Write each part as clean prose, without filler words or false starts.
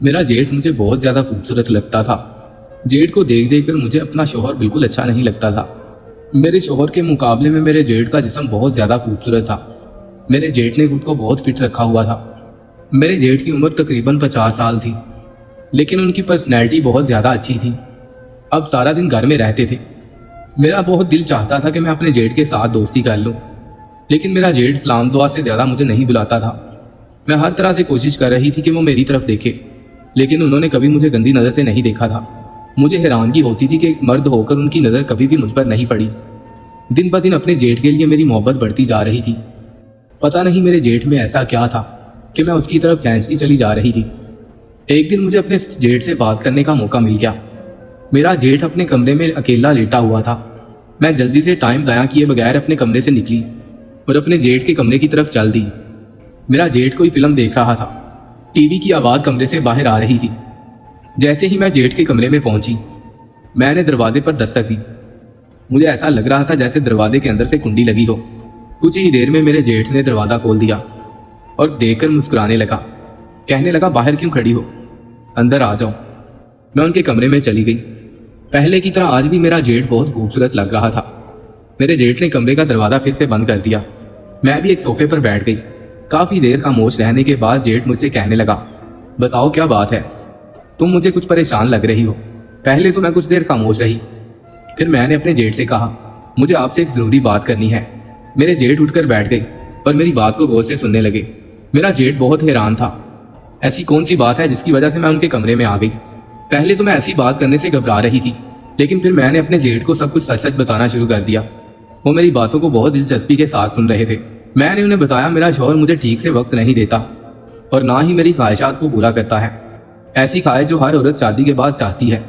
मेरा जेठ मुझे बहुत ज़्यादा खूबसूरत लगता था। जेठ को देख देख कर मुझे अपना शौहर बिल्कुल अच्छा नहीं लगता था। मेरे शौहर के मुकाबले में मेरे जेठ का जिस्म बहुत ज़्यादा खूबसूरत था। मेरे जेठ ने खुद को बहुत फिट रखा हुआ था। मेरे जेठ की उम्र तकरीबन 50 साल थी, लेकिन उनकी पर्सनैलिटी बहुत ज़्यादा अच्छी थी। अब सारा दिन घर में रहते थे। मेरा बहुत दिल चाहता था कि मैं अपने जेठ के साथ दोस्ती कर लूं, लेकिन मेरा जेठ सलाम दुआ से ज़्यादा मुझे नहीं बुलाता था। मैं हर तरह से कोशिश कर रही थी कि वो मेरी तरफ देखे, लेकिन उन्होंने कभी मुझे गंदी नज़र से नहीं देखा था। मुझे हैरानगी होती थी कि एक मर्द होकर उनकी नज़र कभी भी मुझ पर नहीं पड़ी। दिन ब दिन अपने जेठ के लिए मेरी मोहब्बत बढ़ती जा रही थी। पता नहीं मेरे जेठ में ऐसा क्या था कि मैं उसकी तरफ खींचती चली जा रही थी। एक दिन मुझे अपने जेठ से बात करने का मौका मिल गया। मेरा जेठ अपने कमरे में अकेला लेटा हुआ था। मैं जल्दी से टाइम ज़ाया किए बगैर अपने कमरे से निकली और अपने जेठ के कमरे की तरफ चल दी। मेरा जेठ कोई फिल्म देख रहा था। टीवी की आवाज़ कमरे से बाहर आ रही थी। जैसे ही मैं जेठ के कमरे में पहुंची, मैंने दरवाजे पर दस्तक दी। मुझे ऐसा लग रहा था जैसे दरवाजे के अंदर से कुंडी लगी हो। कुछ ही देर में मेरे जेठ ने दरवाज़ा खोल दिया और देखकर मुस्कुराने लगा। कहने लगा, बाहर क्यों खड़ी हो, अंदर आ जाओ। मैं उनके कमरे में चली गई। पहले की तरह आज भी मेरा जेठ बहुत खूबसूरत लग रहा था। मेरे जेठ ने कमरे का दरवाज़ा फिर से बंद कर दिया। मैं भी एक सोफे पर बैठ गई। काफ़ी देर खामोश रहने के बाद जेठ मुझसे कहने लगा, बताओ क्या बात है, तुम मुझे कुछ परेशान लग रही हो। पहले तो मैं कुछ देर खामोश रही, फिर मैंने अपने जेठ से कहा, मुझे आपसे एक ज़रूरी बात करनी है। मेरे जेठ उठकर बैठ गए और मेरी बात को गौर से सुनने लगे। मेरा जेठ बहुत हैरान था। ऐसी कौन सी बात है जिसकी वजह से मैं उनके कमरे में आ गई। पहले तो मैं ऐसी बात करने से घबरा रही थी, लेकिन फिर मैंने अपने जेठ को सब कुछ सच सच बताना शुरू कर दिया। वो मेरी बातों को बहुत दिलचस्पी के साथ सुन रहे थे। मैंने उन्हें बताया मेरा शौहर मुझे ठीक से वक्त नहीं देता और ना ही मेरी ख्वाहिशात को पूरा करता है। ऐसी ख्वाहिश जो हर औरत शादी के बाद चाहती है।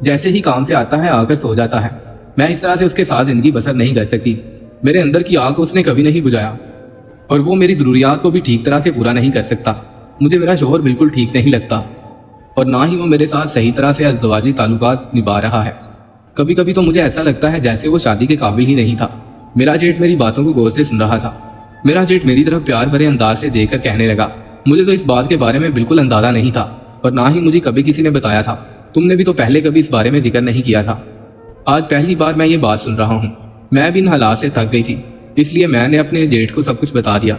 जैसे ही काम से आता है आकर सो जाता है। मैं इस तरह से उसके साथ ज़िंदगी बसर नहीं कर सकती। मेरे अंदर की आग को उसने कभी नहीं बुझाया और वो मेरी ज़रूरियात को भी ठीक तरह से पूरा नहीं कर सकता। मुझे मेरा शौहर बिल्कुल ठीक नहीं लगता और ना ही वो मेरे साथ सही तरह से अज़दवाजी ताल्लुकात निभा रहा है। कभी कभी तो मुझे ऐसा लगता है जैसे वो शादी के काबिल ही नहीं था। मेरा जेठ मेरी बातों को गौर से सुन रहा था। मेरा जेठ मेरी तरफ प्यार भरे अंदाज से देखकर कहने लगा, मुझे तो इस बात के बारे में बिल्कुल अंदाजा नहीं था और ना ही मुझे कभी किसी ने बताया था। तुमने भी तो पहले कभी इस बारे में जिक्र नहीं किया था। आज पहली बार मैं ये बात सुन रहा हूँ। मैं भी इन हालात से थक गई थी, इसलिए मैंने अपने जेठ को सब कुछ बता दिया।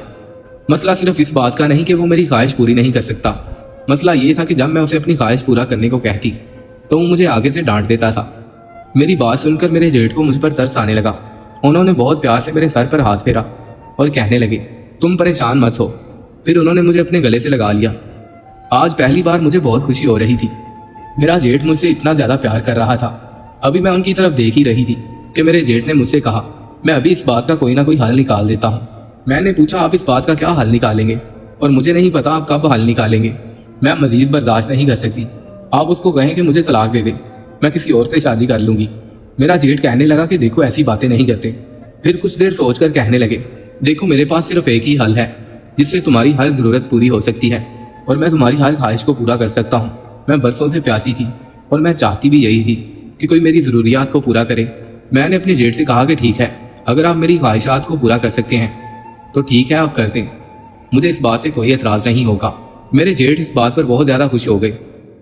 मसला सिर्फ इस बात का नहीं कि वो मेरी ख्वाहिश पूरी नहीं कर सकता। मसला ये था कि जब मैं उसे अपनी ख्वाहिश पूरा करने को कहती तो वो मुझे आगे से डांट देता था। मेरी बात सुनकर मेरे जेठ को मुझ पर तरस आने लगा। उन्होंने बहुत प्यार से मेरे सर पर हाथ फेरा और कहने लगे, तुम परेशान मत हो। फिर उन्होंने मुझे अपने गले से लगा लिया। आज पहली बार मुझे बहुत खुशी हो रही थी। मेरा जेठ मुझसे इतना ज़्यादा प्यार कर रहा था। अभी मैं उनकी तरफ देख ही रही थी कि मेरे जेठ ने मुझसे कहा, मैं अभी इस बात का कोई ना कोई हल निकाल देता हूँ। मैंने पूछा, आप इस बात का क्या हल निकालेंगे? और मुझे नहीं पता आप कब हल निकालेंगे। मैं मजीद बर्दाश्त नहीं कर सकती। आप उसको कहें कि मुझे तलाक दे दे, मैं किसी और से शादी कर लूँगी। मेरा जेठ कहने लगा कि देखो ऐसी बातें नहीं करते। फिर कुछ देर सोचकर कहने लगे, देखो मेरे पास सिर्फ एक ही हल है जिससे तुम्हारी हर ज़रूरत पूरी हो सकती है और मैं तुम्हारी हर ख्वाहिश को पूरा कर सकता हूँ। मैं बरसों से प्यासी थी और मैं चाहती भी यही थी कि कोई मेरी ज़रूरियात को पूरा करे। मैंने अपने जेठ से कहा कि ठीक है, अगर आप मेरी ख्वाहिशात को पूरा कर सकते हैं तो ठीक है, आप कर दें। मुझे इस बात से कोई एतराज़ नहीं होगा। मेरे जेठ इस बात पर बहुत ज़्यादा खुश हो गए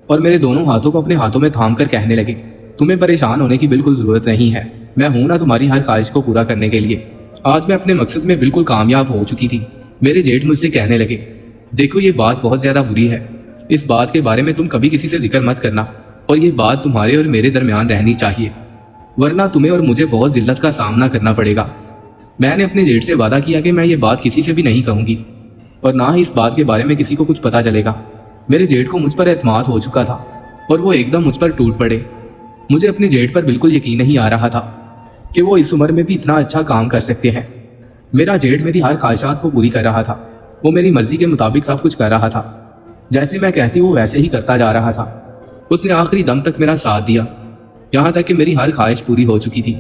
और मेरे दोनों हाथों को अपने हाथों में थाम कर कहने लगे, तुम्हें परेशान होने की बिल्कुल ज़रूरत नहीं है। मैं हूं ना तुम्हारी हर ख्वाहिश को पूरा करने के लिए। आज मैं अपने मकसद में बिल्कुल कामयाब हो चुकी थी। मेरे जेठ मुझसे कहने लगे, देखो ये बात बहुत ज़्यादा बुरी है। इस बात के बारे में तुम कभी किसी से जिक्र मत करना और ये बात तुम्हारे और मेरे दरमियान रहनी चाहिए, वरना तुम्हें और मुझे बहुत जिल्लत का सामना करना पड़ेगा। मैंने अपने जेठ से वादा किया कि मैं ये बात किसी से भी नहीं कहूँगी और ना ही इस बात के बारे में किसी को कुछ पता चलेगा। मेरे जेठ को मुझ पर एतमाद हो चुका था और वो एकदम मुझ पर टूट पड़े। मुझे अपने जेठ पर बिल्कुल यकीन नहीं आ रहा था कि वो इस उम्र में भी इतना अच्छा काम कर सकते हैं। मेरा जेठ मेरी हर ख्वाहिशात को पूरी कर रहा था। वो मेरी मर्जी के मुताबिक सब कुछ कर रहा था। जैसे मैं कहती वो वैसे ही करता जा रहा था। उसने आखिरी दम तक मेरा साथ दिया, यहाँ तक कि मेरी हर ख्वाहिश पूरी हो चुकी थी।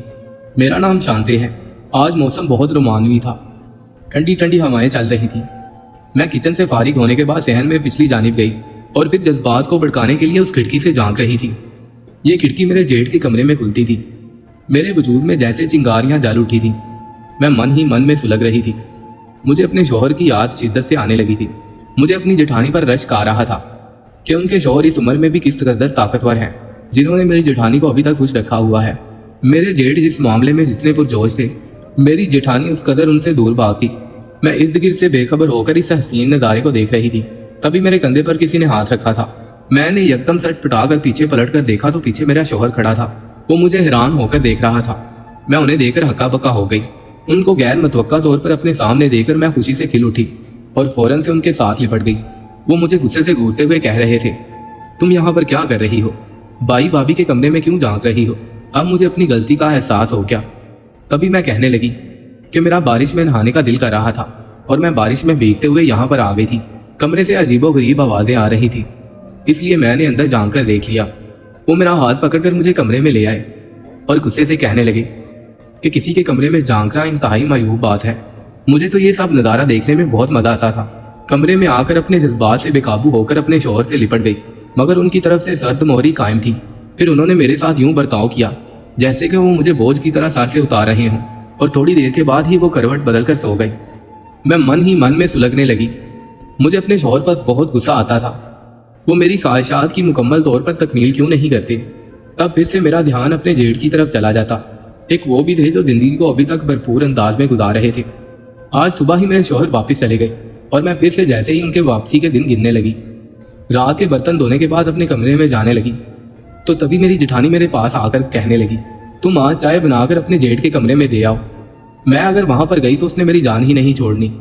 मेरा नाम शांति है। आज मौसम बहुत रोमानवी था। ठंडी ठंडी हवाएं चल रही थी। मैं किचन से फारिग होने के बाद सहन में पिछली जानिब गई और फिर जज्बात को भड़काने के लिए उस खिड़की से झांक रही थी। ये खिड़की मेरे जेठ के कमरे में खुलती थी। मेरे वजूद में जैसे चिंगारियां जल उठी थी। मैं मन ही मन में सुलग रही थी। मुझे अपने शौहर की याद शिद्दत से आने लगी थी। मुझे अपनी जेठानी पर रश्क आ रहा था। कि उनके शौहर इस उम्र में भी किस कदर ताकतवर हैं, जिन्होंने मेरी जेठानी को अभी तक खुश रखा हुआ है। मेरे जेठ जिस मामले में जितने पुरजोश थे, मेरी जेठानी उस कदर उनसे दूर भागती। मैं इर्द गिर्द से बेखबर होकर इस हसीन नज़ारे को देख रही थी। तभी मेरे कंधे पर किसी ने हाथ रखा था। मैंने यकदम सट पटाकर पीछे पलट कर देखा तो पीछे मेरा शौहर खड़ा था। वो मुझे हैरान होकर देख रहा था। मैं उन्हें देखकर हक्का बक्का हो गई। उनको गैर मतवक्का तौर पर अपने सामने देखकर मैं खुशी से खिल उठी और फौरन से उनके साथ लिपट गई। वो मुझे गुस्से से घूरते हुए कह रहे थे, तुम यहाँ पर क्या कर रही हो? बाई भाभी के कमरे में क्यों झांक रही हो? अब मुझे अपनी गलती का एहसास हो गया। तभी मैं कहने लगी कि मेरा बारिश में नहाने का दिल कर रहा था और मैं बारिश में भीगते हुए यहाँ पर आ गई थी। कमरे से अजीबोगरीब आवाज़ें आ रही थी, इसलिए मैंने अंदर झांक कर देख लिया। वो मेरा हाथ पकड़कर मुझे कमरे में ले आए और गुस्से से कहने लगे कि किसी के कमरे में झांकना इंतहाई मायूब बात है। मुझे तो ये सब नज़ारा देखने में बहुत मज़ा आता था। कमरे में आकर अपने जज्बात से बेकाबू होकर अपने शौहर से लिपट गई, मगर उनकी तरफ से सर्द मोहरी कायम थी। फिर उन्होंने मेरे साथ यूं बर्ताव किया जैसे कि वो मुझे बोझ की तरह सर से उतार रहे हों, और थोड़ी देर के बाद ही वो करवट बदल कर सो गई। मैं मन ही मन में सुलगने लगी। मुझे अपने शौहर पर बहुत गुस्सा आता था। वो मेरी ख्वाहिशात की मुकम्मल तौर पर तकमील क्यों नहीं करते? तब फिर से मेरा ध्यान अपने जेठ की तरफ चला जाता। एक वो भी थे जो जिंदगी को अभी तक भरपूर अंदाज में गुजार रहे थे। आज सुबह ही मेरे शौहर वापस चले गए और मैं फिर से जैसे ही उनके वापसी के दिन गिनने लगी। रात के बर्तन धोने के बाद अपने कमरे में जाने लगी तो तभी मेरी जेठानी मेरे पास आकर कहने लगी, तुम आज चाय बनाकर अपने जेठ के कमरे में दे आओ। मैं अगर वहां पर गई तो उसने मेरी जान ही नहीं छोड़नी।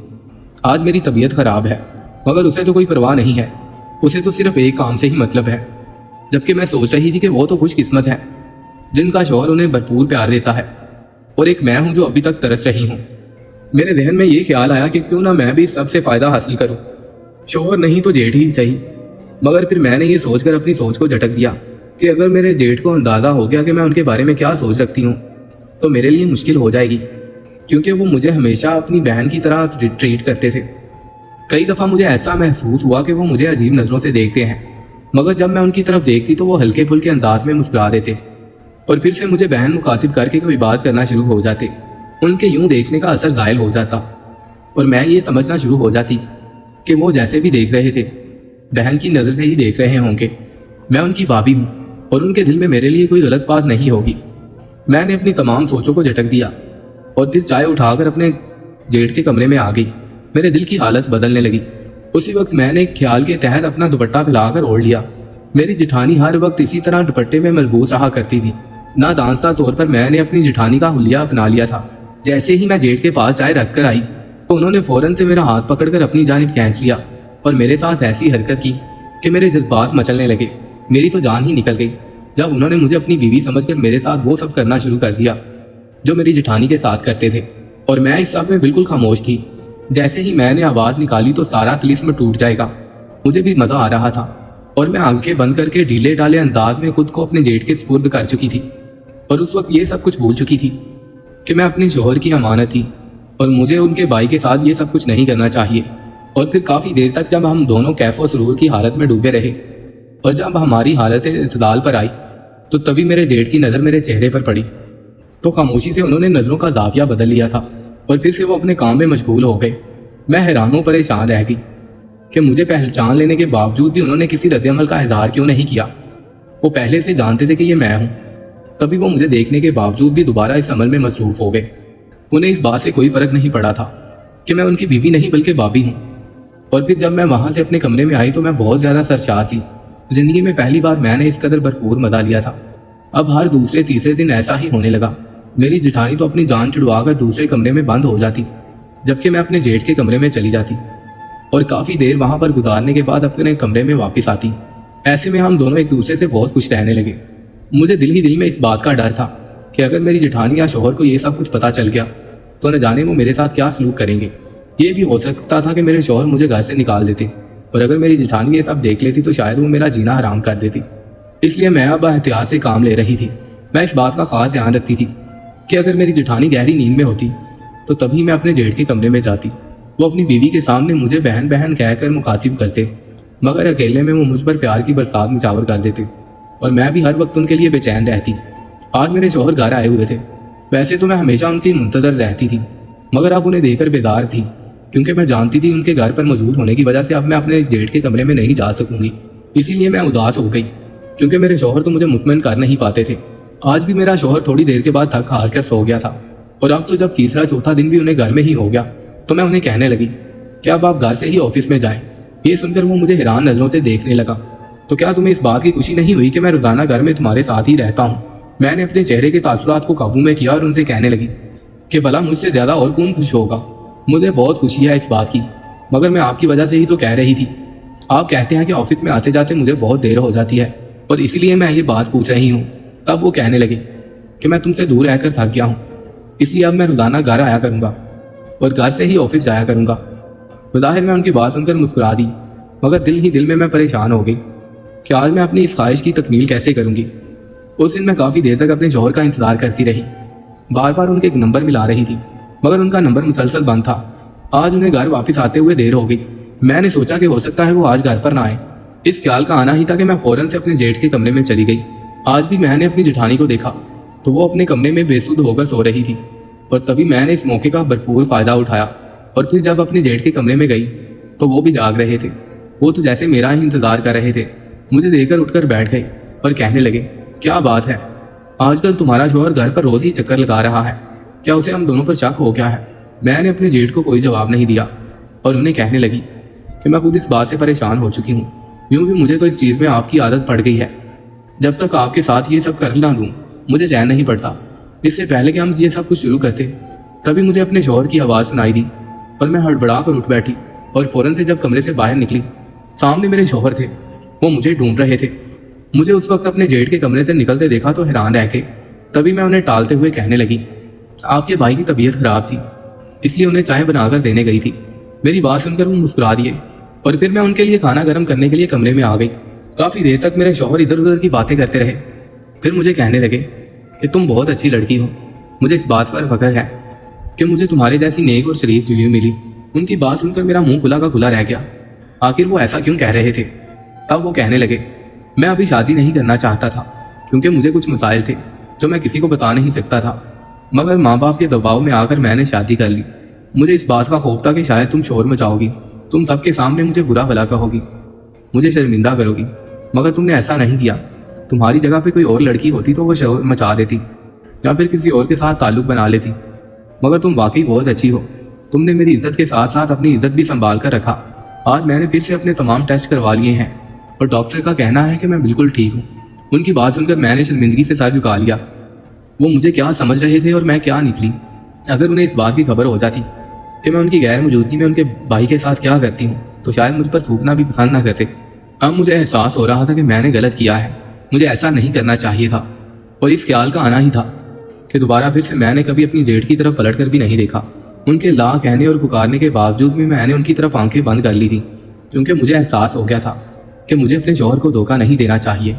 आज मेरी तबीयत खराब है, मगर उसे तो कोई परवाह नहीं है। उसे तो सिर्फ एक काम से ही मतलब है। जबकि मैं सोच रही थी कि वो तो खुशकिस्मत है जिनका शौहर उन्हें भरपूर प्यार देता है, और एक मैं हूं जो अभी तक तरस रही हूं। मेरे जहन में ये ख्याल आया कि क्यों ना मैं भी इस सब से फायदा हासिल करूं, शौहर नहीं तो जेठ ही सही। मगर फिर मैंने ये सोचकर अपनी सोच को झटक दिया कि अगर मेरे जेठ को अंदाज़ा हो गया कि मैं उनके बारे में क्या सोच रखती हूँ तो मेरे लिए मुश्किल हो जाएगी, क्योंकि वो मुझे हमेशा अपनी बहन की तरह ट्रीट करते थे। कई दफ़ा मुझे ऐसा महसूस हुआ कि वो मुझे अजीब नज़रों से देखते हैं, मगर जब मैं उनकी तरफ देखती तो वो हल्के फुल्के अंदाज में मुस्कुरा देते और फिर से मुझे बहन मुखातिब करके कोई बात करना शुरू हो जाते। उनके यूं देखने का असर ज़ायल हो जाता और मैं ये समझना शुरू हो जाती कि वो जैसे भी देख रहे थे बहन की नज़र से ही देख रहे होंगे। मैं उनकी भाभी हूँ और उनके दिल में मेरे लिए कोई गलत बात नहीं होगी। मैंने अपनी तमाम सोचों को झटक दिया और फिर चाय उठाकर अपने जेठ के कमरे में आ गई। मेरे दिल की हालत बदलने लगी। उसी वक्त मैंने एक ख्याल के तहत अपना दुपट्टा फैलाकर ओढ़ लिया। मेरी जेठानी हर वक्त इसी तरह दुपट्टे में मलबूस रहा करती थी। नादांस्ता तौर पर मैंने अपनी जेठानी का हुलिया अपना लिया था। जैसे ही मैं जेठ के पास चाय रख कर आई तो उन्होंने फौरन से मेरा हाथ पकड़कर अपनी जानिब खींच लिया और मेरे साथ ऐसी हरकत की कि मेरे जज्बात मचलने लगे। मेरी तो जान ही निकल गई जब उन्होंने मुझे अपनी बीवी समझकर मेरे साथ वो सब करना शुरू कर दिया जो मेरी जेठानी के साथ करते थे, और मैं इस सब में बिल्कुल खामोश थी। जैसे ही मैंने आवाज़ निकाली तो सारा तिलिस्म टूट जाएगा। मुझे भी मज़ा आ रहा था और मैं आंखें बंद करके ढीले ढाले अंदाज में खुद को अपने जेठ के सुपुर्द कर चुकी थी, और उस वक्त ये सब कुछ भूल चुकी थी कि मैं अपने शौहर की अमानत थी और मुझे उनके भाई के साथ ये सब कुछ नहीं करना चाहिए। और फिर काफ़ी देर तक जब हम दोनों कैफ और सुरूर की हालत में डूबे रहे और जब हमारी हालत इत्तदाल पर आई तो तभी मेरे जेठ की नज़र मेरे चेहरे पर पड़ी तो खामोशी से उन्होंने नज़रों का जाविया बदल लिया था और फिर से वो अपने काम में मशगूल हो गए। मैं हैरानों परेशान रह गई कि मुझे पहचान लेने के बावजूद भी उन्होंने किसी रद्द-ए-अमल का इजहार क्यों नहीं किया। वो पहले से जानते थे कि ये मैं हूँ, तभी वो मुझे देखने के बावजूद भी दोबारा इस अमल में मसरूफ़ हो गए। उन्हें इस बात से कोई फ़र्क नहीं पड़ा था कि मैं उनकी बीवी नहीं बल्कि भाभी हूँ। और फिर जब मैं वहाँ से अपने कमरे में आई तो मैं बहुत ज़्यादा सरशार थी। ज़िंदगी में पहली बार मैंने इस कदर भरपूर मज़ा लिया था। अब हर दूसरे तीसरे दिन ऐसा ही होने लगा। मेरी जेठानी तो अपनी जान छुड़वा कर दूसरे कमरे में बंद हो जाती, जबकि मैं अपने जेठ के कमरे में चली जाती और काफ़ी देर वहाँ पर गुजारने के बाद अपने कमरे में वापस आती। ऐसे में हम दोनों एक दूसरे से बहुत खुश रहने लगे। मुझे दिल ही दिल में इस बात का डर था कि अगर मेरी जेठानी या शौहर को ये सब कुछ पता चल गया तो न जाने वो मेरे साथ क्या सलूक करेंगे। ये भी हो सकता था कि मेरे शौहर मुझे घर से निकाल देते, और अगर मेरी जेठानी ये सब देख लेती तो शायद वो मेरा जीना हराम कर देती। इसलिए मैं अब एहतियात से काम ले रही थी। मैं इस बात का खास ध्यान रखती थी कि अगर मेरी जेठानी गहरी नींद में होती तो तभी मैं अपने जेठ के कमरे में जाती। वो अपनी बीवी के सामने मुझे बहन बहन कहकर मुखातिब करते, मगर अकेले में वो मुझ पर प्यार की बरसात निछावर कर देते और मैं भी हर वक्त उनके लिए बेचैन रहती। आज मेरे शौहर घर आए हुए थे। वैसे तो मैं हमेशा उनकी मुंतजर रहती थी, मगर अब उन्हें देखकर बेदार थी, क्योंकि मैं जानती थी उनके घर पर मौजूद होने की वजह से अब मैं अपने जेठ के कमरे में नहीं जा सकूंगी। इसीलिए मैं उदास हो गई, क्योंकि मेरे शौहर तो मुझे मुतमईन कर नहीं पाते थे। आज भी मेरा शौहर थोड़ी देर के बाद थक हार कर सो गया था, और अब तो जब तीसरा चौथा दिन भी उन्हें घर में ही हो गया तो मैं उन्हें कहने लगी कि अब आप घर से ही ऑफिस में जाएं। ये सुनकर वो मुझे हैरान नजरों से देखने लगा। तो क्या तुम्हें इस बात की खुशी नहीं हुई कि मैं रोजाना घर में तुम्हारे साथ ही रहता हूँ? मैंने अपने चेहरे के तासुरात को काबू में किया और उनसे कहने लगी कि भला मुझसे ज्यादा और कौन खुश होगा। मुझे बहुत खुशी है इस बात की, मगर मैं आपकी वजह से ही तो कह रही थी। आप कहते हैं कि ऑफिस में आते जाते मुझे बहुत देर हो जाती है और इसीलिए मैं ये बात पूछ रही हूँ। तब वो कहने लगे कि मैं तुमसे दूर रहकर थक गया हूँ, इसलिए अब मैं रोजाना घर आया करूँगा और घर से ही ऑफिस जाया करूँगा। बज़ाहिर मैं उनकी बात सुनकर मुस्कुरा दी, मगर दिल ही दिल में मैं परेशान हो गई कि आज मैं अपनी इस ख्वाहिश की तकमील कैसे करूँगी। उस दिन मैं काफ़ी देर तक अपने शौहर का इंतजार करती रही। बार बार उनके एक नंबर मिला रही थी, मगर उनका नंबर मुसलसल बंद था। आज उन्हें घर वापस आते हुए देर हो गई। मैंने सोचा कि हो सकता है वो आज घर पर ना आए। इस ख्याल का आना ही था कि मैं फौरन से अपने जेठ के कमरे में चली गई। आज भी मैंने अपनी जेठानी को देखा तो वो अपने कमरे में बेसुध होकर सो रही थी, और तभी मैंने इस मौके का भरपूर फायदा उठाया और फिर जब अपने जेठ के कमरे में गई तो वो भी जाग रहे थे। वो तो जैसे मेरा ही इंतजार कर रहे थे। मुझे देखकर उठकर बैठ गए और कहने लगे, क्या बात है, आजकल तुम्हारा शौहर घर पर रोज ही चक्कर लगा रहा है, क्या उसे हम दोनों पर शक हो गया है? मैंने अपने जेठ को कोई जवाब नहीं दिया और उन्हें कहने लगी कि मैं खुद इस बात से परेशान हो चुकी हूँ। यूँ भी मुझे तो इस चीज़ में आपकी आदत पड़ गई है। जब तक आपके साथ ये सब कर ना लूँ मुझे चैन नहीं पड़ता। इससे पहले कि हम ये सब कुछ शुरू करते तभी मुझे अपने शौहर की आवाज़ सुनाई दी और मैं हड़बड़ा कर उठ बैठी और फौरन से जब कमरे से बाहर निकली, सामने मेरे शौहर थे। वो मुझे ढूंढ रहे थे। मुझे उस वक्त अपने जेठ के कमरे से निकलते देखा तो हैरान रह गए। तभी मैं उन्हें टालते हुए कहने लगी, आपके भाई की तबीयत खराब थी इसलिए उन्हें चाय बनाकर देने गई थी। मेरी बात सुनकर वो मुस्कुरा दिए और फिर मैं उनके लिए खाना गर्म करने के लिए कमरे में आ गई। काफ़ी देर तक मेरे शौहर इधर उधर की बातें करते रहे। फिर मुझे कहने लगे कि तुम बहुत अच्छी लड़की हो। मुझे इस बात पर फख्र है कि मुझे तुम्हारे जैसी नेक और शरीफ बीवी मिली। उनकी बात सुनकर मेरा मुंह खुला का खुला रह गया। आखिर वो ऐसा क्यों कह रहे थे? तब वो कहने लगे, मैं अभी शादी नहीं करना चाहता था क्योंकि मुझे कुछ मसाइल थे जो मैं किसी को बता नहीं सकता था, मगर माँ बाप के दबाव में आकर मैंने शादी कर ली। मुझे इस बात का खौफ था कि शायद तुम शोर मचाओगी, तुम सबके सामने मुझे बुरा भला कहोगी, मुझे शर्मिंदा करोगी, मगर तुमने ऐसा नहीं किया। तुम्हारी जगह पे कोई और लड़की होती तो वो शोर मचा देती या फिर किसी और के साथ ताल्लुक बना लेती, मगर तुम वाकई बहुत अच्छी हो। तुमने मेरी इज्जत के साथ साथ अपनी इज्जत भी संभाल कर रखा। आज मैंने फिर से अपने तमाम टेस्ट करवा लिए हैं और डॉक्टर का कहना है कि मैं बिल्कुल ठीक हूँ। उनकी बात सुनकर मैंने शर्मिंदगी से सर झुका लिया। वो मुझे क्या समझ रहे थे और मैं क्या निकली। अगर उन्हें इस बात की खबर हो जाती कि मैं उनकी गैर मौजूदगी में उनके भाई के साथ क्या करती हूँ तो शायद मुझ पर थूकना भी पसंद ना करते। अब मुझे एहसास हो रहा था कि मैंने गलत किया है, मुझे ऐसा नहीं करना चाहिए था, और इस ख्याल का आना ही था कि दोबारा फिर से मैंने कभी अपनी जेठ की तरफ पलट कर भी नहीं देखा। उनके ला कहने और पुकारने के बावजूद भी मैंने उनकी तरफ आंखें बंद कर ली थी, क्योंकि मुझे एहसास हो गया था कि मुझे अपने शौहर को धोखा नहीं देना चाहिए।